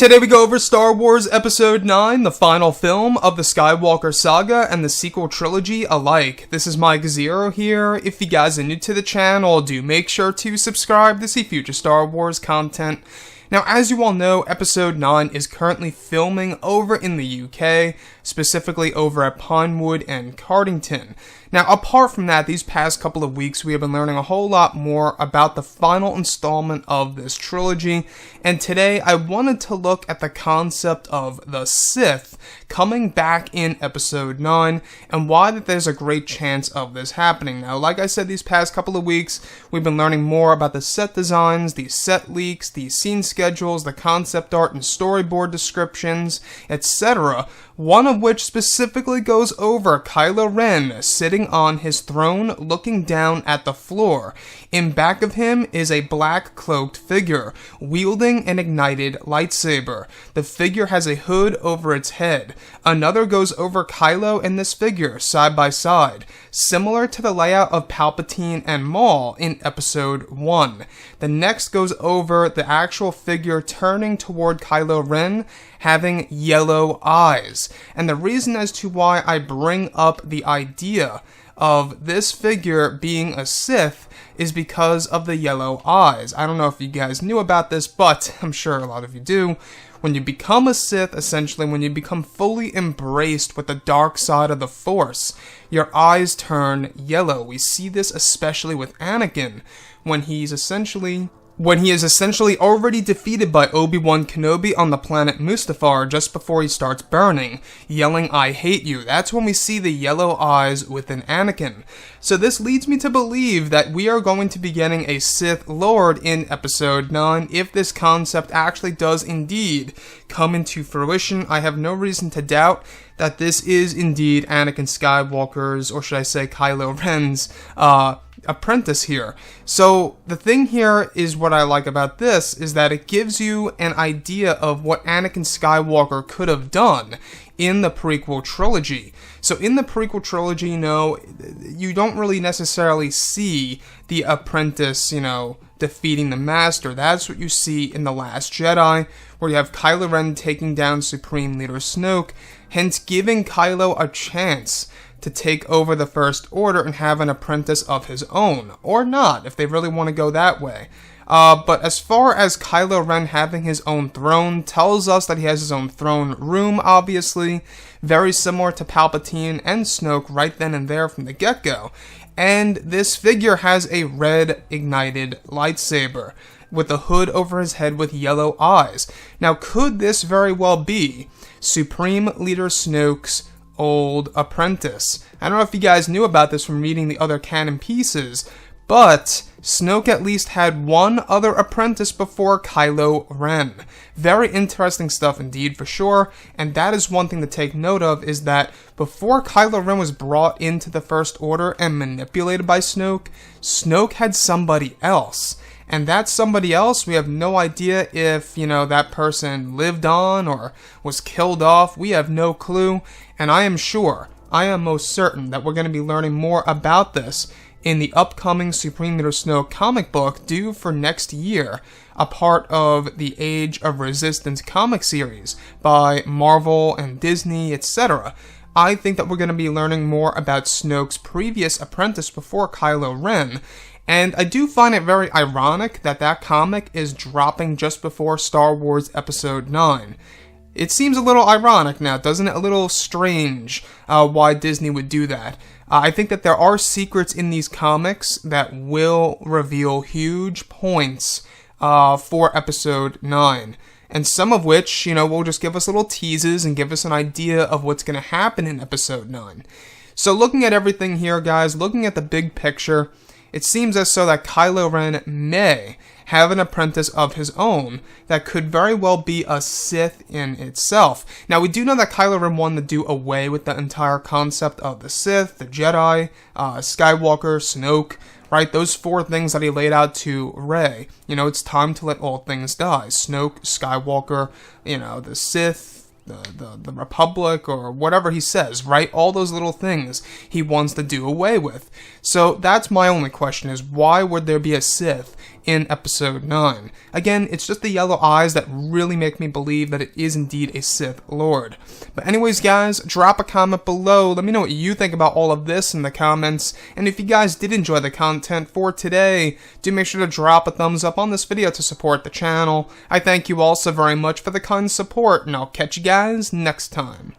Today we go over Star Wars Episode 9, the final film of the Skywalker saga and the sequel trilogy alike. This is Mike Zero here. If you guys are new to the channel, do make sure to subscribe to see future Star Wars content. Now, as you all know, Episode 9 is currently filming over in the UK, specifically over at Pinewood and Cardington. Now, apart from that, these past couple of weeks we have been learning a whole lot more about the final installment of this trilogy, and today I wanted to look at the concept of the Sith coming back in Episode 9, and why that there's a great chance of this happening. Now, like I said, these past couple of weeks, we've been learning more about the set designs, the set leaks, the scene schedules, the concept art and storyboard descriptions, etc., one of which specifically goes over Kylo Ren sitting on his throne looking down at the floor. In back of him is a black cloaked figure, wielding an ignited lightsaber. The figure has a hood over its head. Another goes over Kylo and this figure, side by side, similar to the layout of Palpatine and Maul in Episode 1. The next goes over the actual figure turning toward Kylo Ren, having yellow eyes. And the reason as to why I bring up the idea of this figure being a Sith is because of the yellow eyes. I don't know if you guys knew about this, but I'm sure a lot of you do. When you become a Sith, essentially, when you become fully embraced with the dark side of the Force, your eyes turn yellow. We see this especially with Anakin, when he is essentially already defeated by Obi-Wan Kenobi on the planet Mustafar just before he starts burning, yelling, "I hate you." That's when we see the yellow eyes within Anakin. So this leads me to believe that we are going to be getting a Sith Lord in Episode 9 if this concept actually does indeed come into fruition. I have no reason to doubt that this is indeed Anakin Skywalker's, or should I say Kylo Ren's, apprentice here. So the thing here is what I like about this is that it gives you an idea of what Anakin Skywalker could have done in the prequel trilogy. So in the prequel trilogy, you don't really necessarily see the apprentice, defeating the master. That's what you see in The Last Jedi, where you have Kylo Ren taking down Supreme Leader Snoke, hence giving Kylo a chance to take over the First Order and have an apprentice of his own, or not, if they really want to go that way. But as far as Kylo Ren having his own throne, tells us that he has his own throne room, obviously, very similar to Palpatine and Snoke right then and there from the get-go. And this figure has a red ignited lightsaber, with a hood over his head with yellow eyes. Now, could this very well be Supreme Leader Snoke's Old Apprentice? I don't know if you guys knew about this from reading the other canon pieces, but Snoke at least had one other apprentice before Kylo Ren. Very interesting stuff indeed, for sure, and that is one thing to take note of, is that before Kylo Ren was brought into the First Order and manipulated by Snoke, Snoke had somebody else. And that somebody else, we have no idea if, that person lived on or was killed off. We have no clue. And I am most certain that we're going to be learning more about this in the upcoming Supreme Leader Snoke comic book due for next year, a part of the Age of Resistance comic series by Marvel and Disney, etc. I think that we're going to be learning more about Snoke's previous apprentice before Kylo Ren. And I do find it very ironic that that comic is dropping just before Star Wars Episode 9. It seems a little ironic now, doesn't it? A little strange why Disney would do that. I think that there are secrets in these comics that will reveal huge points for Episode 9. And some of which, will just give us little teases and give us an idea of what's going to happen in Episode 9. So looking at everything here, guys, looking at the big picture, it seems as so that Kylo Ren may have an apprentice of his own that could very well be a Sith in itself. Now, we do know that Kylo Ren wanted to do away with the entire concept of the Sith, the Jedi, Skywalker, Snoke, right? Those four things that he laid out to Rey. It's time to let all things die. Snoke, Skywalker, the Sith, the Republic, or whatever he says, right? All those little things he wants to do away with. So that's my only question, is why would there be a Sith in episode 9. Again, it's just the yellow eyes that really make me believe that it is indeed a Sith Lord. But anyways, guys, drop a comment below. Let me know what you think about all of this in the comments. And if you guys did enjoy the content for today, do make sure to drop a thumbs up on this video to support the channel. I thank you all so very much for the kind support, and I'll catch you guys next time.